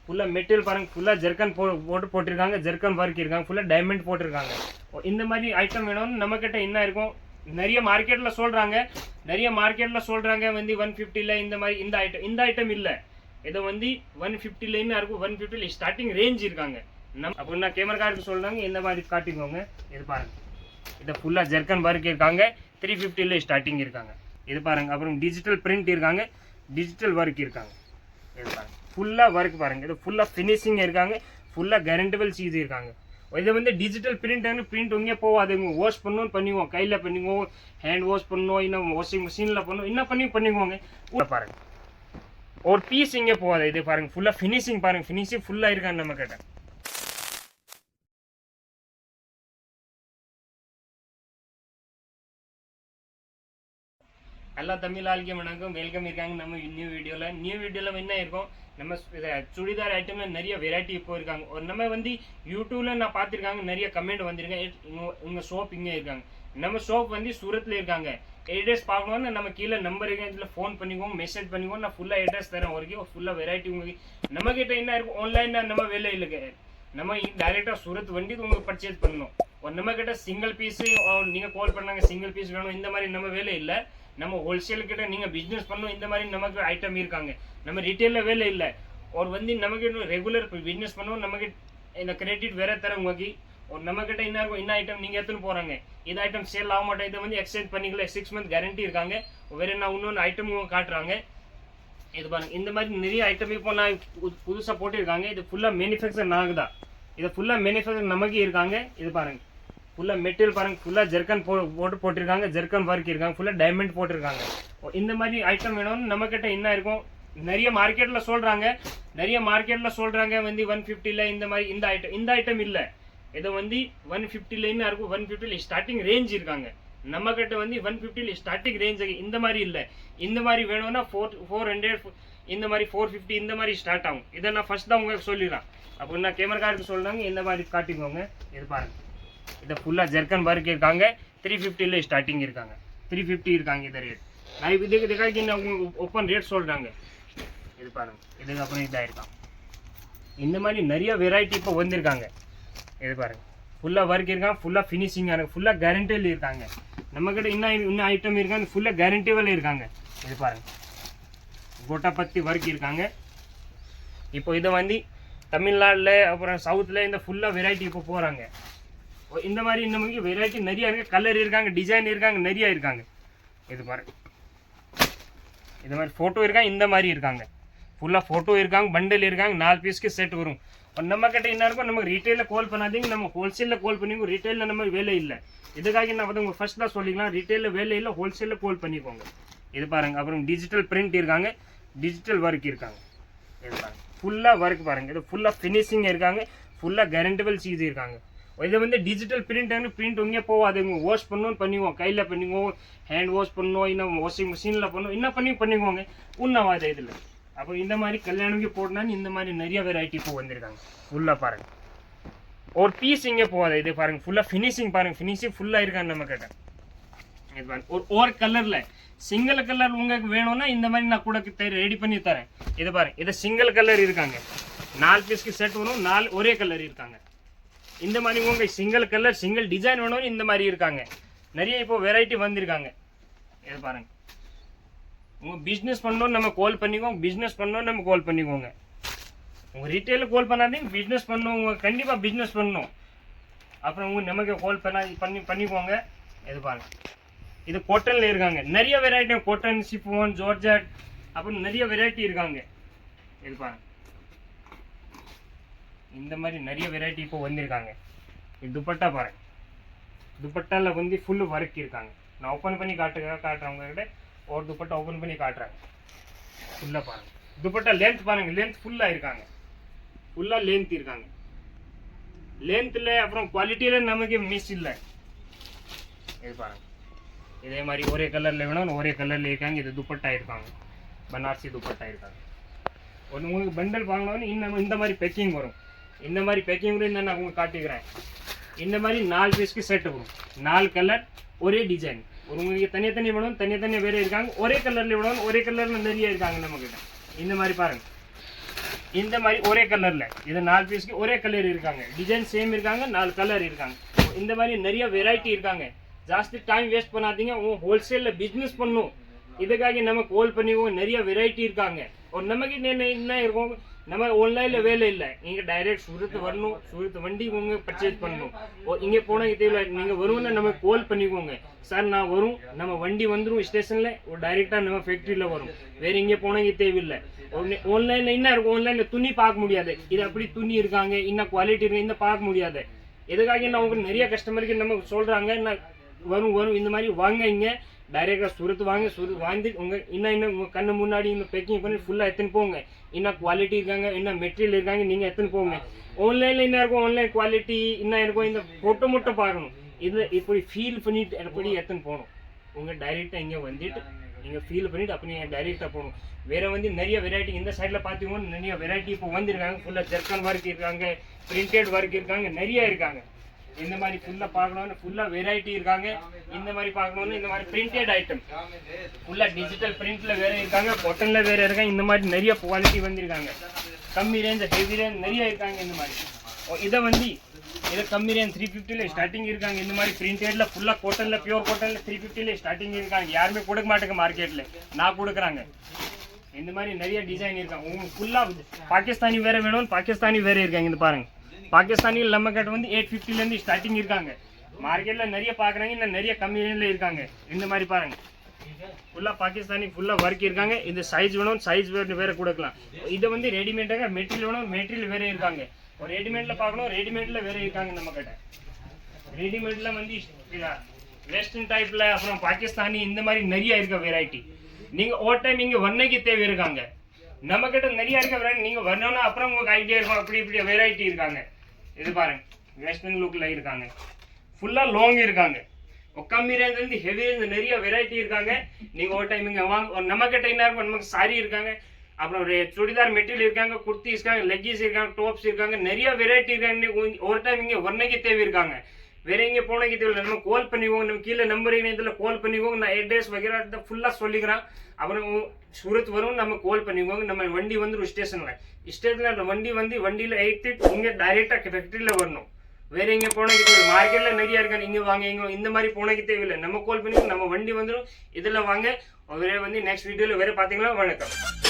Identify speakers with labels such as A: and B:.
A: ஃபுல்லாக மெட்டீரியல் பாருங்க, ஃபுல்லாக ஜெர்கன் போட்டிருக்காங்க, ஜெர்கன் ஒர்க் இருக்காங்க, ஃபுல்லாக டைமண்ட் போட்டிருக்காங்க. இந்த மாதிரி ஐட்டம் வேணும்னு நம்மக்கிட்ட என்ன இருக்கும், நிறைய மார்க்கெட்டில் சொல்கிறாங்க வந்து 150ல இந்த மாதிரி இந்த ஐட்டம் இல்லை. இதை வந்து 150ல என்ன இருக்கும், 150ல ஸ்டார்டிங் ரேஞ்ச் இருக்காங்க. அப்போ நான் கேமராக்காருக்கு சொல்கிறாங்க இந்த மாதிரி காட்டிக்கோங்க. இது பாருங்க, இதை ஃபுல்லாக ஜெர்கன் ஒர்க் இருக்காங்க, 350ல ஸ்டார்டிங் இருக்காங்க. இது பாருங்க. அப்புறம் டிஜிட்டல் பிரிண்ட் இருக்காங்க, டிஜிட்டல் ஒர்க் இருக்காங்க. இது பாருங்க, ஃபுல்லாக ஒர்க் பாருங்க. இது ஃபுல்லாக ஃபினிஷிங் இருக்காங்க, ஃபுல்லாக கேரண்டபிள் சீஸ் இருக்காங்க. இதை வந்து டிஜிட்டல் பிரிண்ட் உங்கே போகாது. வாஷ் பண்ணணும் பண்ணிக்குவோம், கையில் பண்ணிக்குவோம், ஹேண்ட் வாஷ் பண்ணணும், இன்னும் வாஷிங் மிஷினில் பண்ணணும், என்ன பண்ணிக்குவோங்க. பாருங்க, ஒரு பீஸ் இங்கே போகாது. இது பாருங்க, ஃபுல்லாக ஃபினிஷிங் பாருங்க, ஃபினிஷிங் ஃபுல்லாக இருக்காங்க நம்ம கிட்ட. எல்லா தமிழ் ஆளுக்கும் வணக்கம், வெல்கம் இருக்காங்க நம்ம நியூ வீடியோவில் என்ன இருக்கும், நம்ம சுடிதார் ஐட்டம்ல நிறைய வெரைட்டி இப்போ இருக்காங்க. ஒரு நம்ம வந்து யூடியூப்ல நான் பார்த்துருக்காங்க, நிறைய கமெண்ட் வந்திருக்கேன், உங்கள் ஷாப் இங்கே இருக்காங்க. நம்ம ஷாப் வந்து சூரத்தில் இருக்காங்க. அட்ரஸ் பார்க்கணும்னா நம்ம கீழே நம்பர் இருக்கு, இதில் ஃபோன் பண்ணிக்கோங்க, மெசேஜ் பண்ணிக்கோங்க, நான் ஃபுல்லாக அட்ரஸ் தரேன். வரைக்கும் ஃபுல்லாக வெரைட்டி உங்களுக்கு நம்மக்கிட்ட என்ன இருக்கும். ஆன்லைனில் நம்ம வேலை இல்லைங்க, நம்ம டைரெக்டாக சூரத் வண்டி உங்களுக்கு பர்ச்சேஸ் பண்ணணும். நம்மக்கிட்ட சிங்கிள் பீஸு நீங்கள் கால் பண்ணாங்க சிங்கிள் பீஸ் வேணும், இந்த மாதிரி நம்ம வேலை இல்லை. நம்ம ஹோல்சேல் கிட்ட நீங்கள் பிஸ்னஸ் பண்ணணும், இந்த மாதிரி நமக்கு ஐட்டம் இருக்காங்க. நம்ம ரீட்டெயிலில் வேலை இல்லை. ஒரு வந்து நமக்கு ரெகுலர் பிஸ்னஸ் பண்ணணும், நமக்கு இந்த கிரெடிட் வேற தர உங்களுக்கு. ஒரு நம்மக்கிட்ட என்ன இருக்கும், என்ன ஐட்டம் நீங்கள் எடுத்துன்னு போகிறாங்க, இந்த ஐட்டம் சேல் ஆக மாட்டேன், இதை வந்து எக்ஸ்சேஞ்ச் பண்ணிக்கல, 6 month கேரண்டி இருக்காங்க. வேற என்ன இன்னொன்று ஐட்டம் காட்டுறாங்க. இது பாருங்க, இந்த மாதிரி நிறைய ஐட்டம் இப்போ நான் புதுசாக போட்டிருக்காங்க. இது ஃபுல்லாக மேனுஃபேக்சர் நாங்கள் தான், இது ஃபுல்லாக மேனுஃபேக்சர் நமக்கு இருக்காங்க. இது பாருங்க, ஃபுல்லாக மெட்டீரியல் பாருங்க, ஃபுல்லாக ஜெர்கன் போட்டிருக்காங்க, ஜெர்கன் ஒர்க் இருக்காங்க, ஃபுல்லாக டைமண்ட் போட்டிருக்காங்க. இந்த மாதிரி ஐட்டம் வேணும்னு நம்மக்கிட்ட என்ன இருக்கும், நிறைய மார்க்கெட்டில் சொல்கிறாங்க வந்து 150ல இந்த மாதிரி இந்த ஐட்டம் இல்லை. இதை வந்து 150ல என்ன இருக்கும், 150ல ஸ்டார்டிங் ரேஞ்ச் இருக்காங்க. நம்மக்கிட்ட வந்து 150ல ஸ்டார்டிங் ரேஞ்ச் இந்த மாதிரி இல்லை. இந்த மாதிரி வேணும்னா 400 இந்த மாதிரி 450 இந்த மாதிரி ஸ்டார்ட் ஆகும். இதை நான் ஃபர்ஸ்ட் தான் உங்களுக்கு சொல்லிடுறேன். அப்போ நான் கேமராக்காருக்கு சொல்கிறாங்க இந்த மாதிரி காட்டிக்கோங்க. இது பாருங்க, இதை ஃபுல்லாக ஜெர்கன் ஒர்க் இருக்காங்க, 350ல ஸ்டார்டிங் இருக்காங்க, 350 இருக்காங்க. இதை ரேட் நான் இதுக்காக நான் உங்களுக்கு ஓப்பன் ரேட் சொல்கிறாங்க. இது பாருங்க, இதுக்கு அப்புறம் இதாக இருக்காங்க. இந்த மாதிரி நிறைய வெரைட்டி இப்போ வந்திருக்காங்க. இது பாருங்க, ஃபுல்லாக ஒர்க் இருக்காங்க, ஃபுல்லாக ஃபினிஷிங்காக இருக்குது, ஃபுல்லாக கேரண்டியில் இருக்காங்க. நம்மக்கிட்ட இன்னும் ஐட்டம் இருக்காங்க, ஃபுல்லாக கேரண்டிவில் இருக்காங்க. இது பாருங்க, கோட்டாபத்தி ஒர்க் இருக்காங்க. இப்போ இதை வந்து தமிழ்நாட்டில் அப்புறம் சவுத்தில் இந்த ஃபுல்லாக வெரைட்டி இப்போ போகிறாங்க. இந்த மாதிரி நமக்கு வெரைட்டி நிறைய இருக்கு, கலர் இருக்காங்க, டிசைன் இருக்காங்க, நிறைய இருக்காங்க. இது பாருங்க, இது மாதிரி ஃபோட்டோ இருக்காங்க, இந்த மாதிரி இருக்காங்க, ஃபுல்லாக ஃபோட்டோ இருக்காங்க, பண்டல் இருக்காங்க, 4 பீஸ்க்கு செட் வரும். நம்மக்கிட்ட என்ன இருக்கும், நமக்கு ரீட்டெயிலில் கால் பண்ணாதீங்க, நம்ம ஹோல்சேலில் கால் பண்ணிக்கோங்க. ரீட்டெயிலில் நம்ம வேலை இல்லை. இதுக்காக நான் வந்து உங்கள் ஃபர்ஸ்ட் தான் சொல்லிக்கலாம், ரீட்டெயிலில் வேலை இல்லை, ஹோல்சேலில் கால் பண்ணிக்கோங்க. இது பாருங்க, அப்புறம் டிஜிட்டல் பிரிண்ட் இருக்காங்க, டிஜிட்டல் ஒர்க் இருக்காங்க. இது பாருங்க, ஃபுல்லாக ஒர்க் பாருங்க, இது ஃபுல்லாக ஃபினிஷிங் இருக்காங்க, ஃபுல்லாக கேரண்டபிள் சீஸ் இருக்காங்க. இதை வந்து டிஜிட்டல் பிரிண்ட் உங்கே போகாது. வாஷ் பண்ணணும் பண்ணிக்குவோம், கையில் பண்ணிக்குவோம், ஹேண்ட் வாஷ் பண்ணணும், இன்னும் வாஷிங் மிஷினில் பண்ணணும், என்ன பண்ணிக்குவோங்க. உண்ணாவாது இதில். அப்போ இந்த மாதிரி கல்யாணம்க்கு போடனான்னு இந்த மாதிரி நிறைய வெரைட்டி இப்போ வந்திருக்காங்க. ஃபுல்லாக பாருங்கள், ஒரு பீஸ் இங்கே போகாது. இது பாருங்கள், ஃபுல்லாக ஃபினிஷிங் பாருங்கள், ஃபினிஷிங் ஃபுல்லாக இருக்காங்க நம்மக்கிட்ட. இது பாருங்க, ஒரு கலரில் சிங்கிள் கலர் உங்களுக்கு வேணும்னா இந்த மாதிரி நான் கூட ரெடி பண்ணி தரேன். இது பாருங்க, இது சிங்கிள் கலர் இருக்காங்க, 4 பீஸ்க்கு செட் வரும், 4 ஒரே கலர் இருக்காங்க. இந்த மாதிரி உங்க சிங்கிள் கலர் சிங்கிள் டிசைன் வேணும், இந்த மாதிரி இருக்காங்க. நிறைய இப்போ வெரைட்டி வந்திருக்காங்க. இது பாருங்க, உங்க பிஸ்னஸ் பண்ணணும் நம்ம கால் பண்ணிக்கோங்க, பிஸ்னஸ் பண்ணணும் நம்ம கால் பண்ணிக்கோங்க. உங்க ரீட்டெயில கால் பண்ணாதீங்க, பிஸ்னஸ் பண்ணணும், உங்க கண்டிப்பாக பிஸ்னஸ் பண்ணணும். அப்புறம் உங்க நமக்கு கால் பண்ணிக்கோங்க. இது பாருங்க, இது காட்டன்ல இருக்காங்க, நிறைய வெரைட்டி, காட்டன், சிஃபான், ஜார்ஜெட், அப்புறம் நிறைய வெரைட்டி இருக்காங்க. இது பாருங்க, இந்த மாதிரி நிறைய வெரைட்டி இப்போ வந்திருக்காங்க. இது துப்பட்டா பாருங்க, துப்பட்டாவில் வந்து ஃபுல்லு ஒர்க் இருக்காங்க. நான் ஓப்பன் பண்ணி காட்டுறேன் உங்ககிட்ட. ஒரு துப்பட்டா ஓப்பன் பண்ணி காட்டுறாங்க, ஃபுல்லாக பாருங்க. துப்பட்டா லென்த் பாருங்க, லென்த் ஃபுல்லாக இருக்காங்க, ஃபுல்லாக லென்த் இருக்காங்க. லென்த்தில் அப்புறம் குவாலிட்டியில் நமக்கு மிஸ் இல்லை. இது பாருங்க, இதே மாதிரி ஒரே கலரில் வேணும், ஒரே கலரில் இருக்காங்க. இது துப்பட்டா இருக்காங்க, பனாரசி துப்பட்டா இருக்காங்க. ஒன்று உங்களுக்கு பண்டல் வாங்கினோன்னு இந்த மாதிரி பேக்கிங் வரும். இந்த மாதிரி பேக்கிங் கூட நான் உங்களுக்கு காட்டிக்கிறேன். இந்த மாதிரி 4 பீஸ்க்கு செட் வரும், 4 கலர் ஒரே டிசைன். ஒரு உங்களுக்கு தனித்தனி வேணும், தனித்தனியாக வேறு இருக்காங்க. ஒரே கலரில் வேணும், ஒரே கலரில் நிறைய இருக்காங்க நம்மக்கிட்ட. இந்த மாதிரி பாருங்கள், இந்த மாதிரி ஒரே கலர்ல இது 4 பீஸ்க்கு ஒரே கலர் இருக்காங்க, டிசைன் சேம் இருக்காங்க, 4 கலர் இருக்காங்க. இந்த மாதிரி நிறைய வெரைட்டி இருக்காங்க. ஜாஸ்தி டைம் வேஸ்ட் பண்ணாதீங்க, ஹோல்சேல்ல பிசினஸ் பண்ணும். இதுக்காக நம்ம கால் பண்ணிவோம், நிறைய வெரைட்டி இருக்காங்க. ஒரு நமக்கு என்ன இருக்கும், நம்ம ஆன்லைன்ல வேலை இல்லை, நீங்க டைரக்ட் சூரத் வரணும், சூரத் வண்டி உங்க பர்ச்சேஸ் பண்ணணும். இங்கே போனால் தேவையில்லை, நீங்க வருவோம்னா நம்ம கால் பண்ணிக்கோங்க, சார் நான் வரும், நம்ம வண்டி வந்துடும் ஸ்டேஷன்ல, டைரெக்டா நம்ம ஃபேக்டரியில வரும். வேற இங்கே போனாங்க தேவையில்லை. ஆன்லைன்ல என்ன இருக்கும், ஆன்லைன்ல துணி பார்க்க முடியாது, இது அப்படி துணி இருக்காங்க, இன்னும் குவாலிட்டி இருக்கு, இந்த பார்க்க முடியாது. இதுக்காக நான் உங்களுக்கு நிறைய கஸ்டமருக்கு நம்ம சொல்றாங்க, நான் வரும் இந்த மாதிரி வாங்க, இங்க டைரெக்டா சூரத் வாங்க, சூரத் வாங்கி உங்க இன்னும் உங்க கண்ணு முன்னாடி பேக்கிங் பண்ணி ஃபுல்லா எடுத்துன்னு போங்க. என்ன குவாலிட்டி இருக்காங்க, என்ன மெட்டீரியல் இருக்காங்க, நீங்க எடுத்துன்னு போங்க. ஆன்லைன்ல என்ன இருக்கும், ஆன்லைன் குவாலிட்டி என்ன இருக்கும், இந்த போட்டோ மட்டும் பார்க்கணும். இது இப்படி ஃபீல் பண்ணிட்டு எப்படி எடுத்துன்னு போகணும். உங்க டைரெக்டா இங்க வந்துட்டு நீங்க ஃபீல் பண்ணிட்டு அப்படி டைரெக்டா போகணும். வேற நிறைய வெரைட்டி இந்த சைட்ல பாத்தீங்கன்னா நிறைய வெரைட்டி இப்போ வந்திருக்காங்க. ஃபுல்லா ஜர்க்கன் ஒர்க் இருக்காங்க, பிரிண்டட் ஒர்க் இருக்காங்க, நிறைய இருக்காங்க. இந்த மாதிரி ஃபுல்லா பார்க்கணும்னு ஃபுல்லா வெரைட்டி இருக்காங்க. இந்த மாதிரி பார்க்கணும்னு இந்த மாதிரி பிரிண்டட் ஐட்டம் ஃபுல்லா டிஜிட்டல் பிரிண்ட்ல வேற இருக்காங்க, காட்டன்ல வேற இருக்காங்க. இந்த மாதிரி நிறைய குவாலிட்டி வந்திருக்காங்க. கம்மி ரேஞ்ச், ஹெவி ரேஞ்ச் நிறைய இருக்காங்க. இந்த மாதிரி இதை கம்மி ரேஞ்ச் 350ல ஸ்டார்டிங் இருக்காங்க. இந்த மாதிரி பிரிண்டட்ல ஃபுல்லா காட்டன்ல, பியூர் காட்டன்ல 350ல ஸ்டார்டிங் இருக்காங்க. யாருமே கொடுக்க மாட்டேங்க மார்க்கெட்ல, நான் கொடுக்குறாங்க. இந்த மாதிரி நிறைய டிசைன் இருக்காங்க. உங்களுக்கு ஃபுல்லா பாகிஸ்தானி வேற வேணும், பாகிஸ்தானி வேற இருக்காங்க. இந்த பாருங்க, பாகிஸ்தானியில் நம்ம கிட்ட 850லேருந்து ஸ்டார்டிங் இருக்காங்க. மார்க்கெட்டில் நிறைய பார்க்குறாங்க, இன்னும் நிறைய கம்மி ரேஞ்சில் இருக்காங்க. இந்த மாதிரி பாருங்க, ஃபுல்லாக பாகிஸ்தானி ஃபுல்லாக ஒர்க் இருக்காங்க. இந்த சைஸ் வேணும், சைஸ் வேறு கொடுக்கலாம். இதை ரெடிமேடாக மெட்டீரியல் வேணும், மெட்டீரியல் வேறு இருக்காங்க. ஒரு ரெடிமேடில் பார்க்கணும், ரெடிமேடில் வேறு இருக்காங்க. நம்ம கிட்ட ரெடிமேடில் வெஸ்டர்ன் டைப்பில், அப்புறம் பாகிஸ்தானி, இந்த மாதிரி நிறைய இருக்க வெரைட்டி. நீங்கள் ஒரு டைம் இங்கே வன்னைக்கு தேவை இருக்காங்க. நம்ம கிட்ட நிறைய இருக்க வெரைட்டி, நீங்கள் வரணும்னா அப்புறம் உங்களுக்கு ஐடியா இருக்கும். அப்படி இப்படி வெரைட்டி இருக்காங்க. இது பாருங்க, வெஸ்டர்ன் லுக்ல இருக்காங்க, ஃபுல்லா லாங் இருக்காங்க. கம்மி ரேஞ்ச் இருந்து ஹெவி ரேஞ்ச் நிறைய வெரைட்டி இருக்காங்க. நீங்க ஒரு டைம் இங்க வாங்க. நம்ம கிட்ட என்ன இருக்கும், நமக்கு சாரி இருக்காங்க, அப்புறம் சுடிதார் மெட்டீரியல் இருக்காங்க, குர்த்திஸ் இருக்காங்க, லெக்கிஸ் இருக்காங்க, டாப்ஸ் இருக்காங்க, நிறைய வெரைட்டி இருக்காங்க. ஒரு டைம் இங்க வரணைக்கு தேவை இருக்காங்க. வேற எங்க போனக்கு தேவையில்லை, நம்ம கால் பண்ணிக்கோங்க. நம்ம கீழே நம்பர் இதில் கால் பண்ணிக்கோங்க. நான் அட்ரஸ் வகைரா ஃபுல்லா சொல்லிக்கிறேன். அப்புறம் சூரத் வரும், நம்ம கால் பண்ணிக்கோங்க. நம்ம வண்டி வந்துடும் ஸ்டேஷன்ல வண்டி வண்டியில ஏற்றிட்டு இங்க டைரெக்டா ஃபேக்டரியில வரணும். வேற எங்க போனக்கு தேவை, மார்க்கெட்ல நிறைய இருக்காங்க. இங்க வாங்க, இங்க இந்த மாதிரி போனக்கு தேவையில்லை. நம்ம கால் பண்ணி நம்ம வண்டி வந்துடும், இதுல வாங்க. வேற நெக்ஸ்ட் வீடியோல வேற பாத்தீங்களா. வணக்கம்.